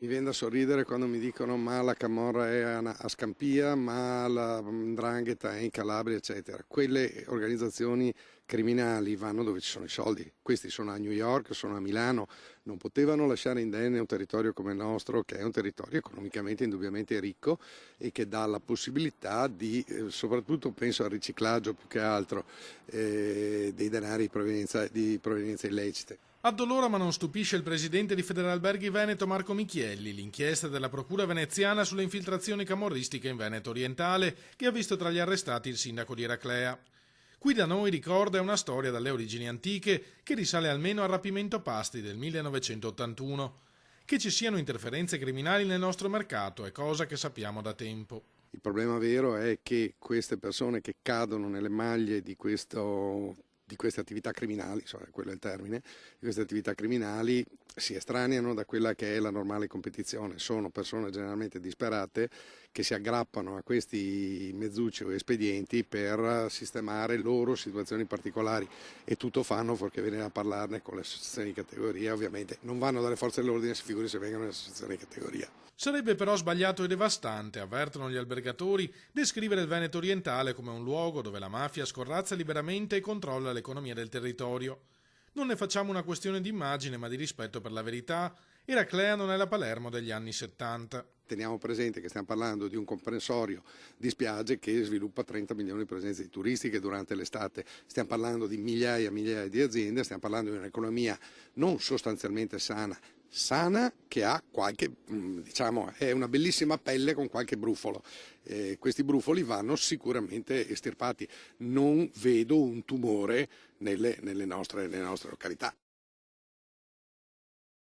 Mi viene da sorridere quando mi dicono ma la camorra è a Scampia, ma la 'ndrangheta è in Calabria, eccetera. Quelle organizzazioni criminali vanno dove ci sono i soldi. Questi sono a New York, sono a Milano, non potevano lasciare indenne un territorio come il nostro, che è un territorio economicamente indubbiamente ricco e che dà la possibilità di, soprattutto penso al riciclaggio più che altro, dei denari di provenienza illecite. Addolora ma non stupisce il presidente di Federalberghi Veneto Marco Michielli, l'inchiesta della procura veneziana sulle infiltrazioni camorristiche in Veneto orientale che ha visto tra gli arrestati il sindaco di Eraclea. Qui da noi, ricorda, è una storia dalle origini antiche che risale almeno al rapimento Pasti del 1981. Che ci siano interferenze criminali nel nostro mercato è cosa che sappiamo da tempo. Il problema vero è che queste persone che cadono nelle maglie di queste attività criminali, quello è il termine, di queste attività criminali si estraneano da quella che è la normale competizione. Sono persone generalmente disperate che si aggrappano a questi mezzucci o espedienti per sistemare loro situazioni particolari e tutto fanno fuorché venire a parlarne con le associazioni di categoria. Ovviamente non vanno dalle forze dell'ordine, si figuri se vengono le associazioni di categoria. Sarebbe però sbagliato e devastante, avvertono gli albergatori, descrivere il Veneto orientale come un luogo dove la mafia scorrazza liberamente e controlla l'economia del territorio. Non ne facciamo una questione di immagine, ma di rispetto per la verità. Eraclea non è la Palermo degli anni 70. Teniamo presente che stiamo parlando di un comprensorio di spiagge che sviluppa 30 milioni di presenze turistiche durante l'estate, stiamo parlando di migliaia e migliaia di aziende, stiamo parlando di un'economia non sostanzialmente sana che ha qualche, diciamo, è una bellissima pelle con qualche brufolo. Questi brufoli vanno sicuramente estirpati. Non vedo un tumore nelle nostre località.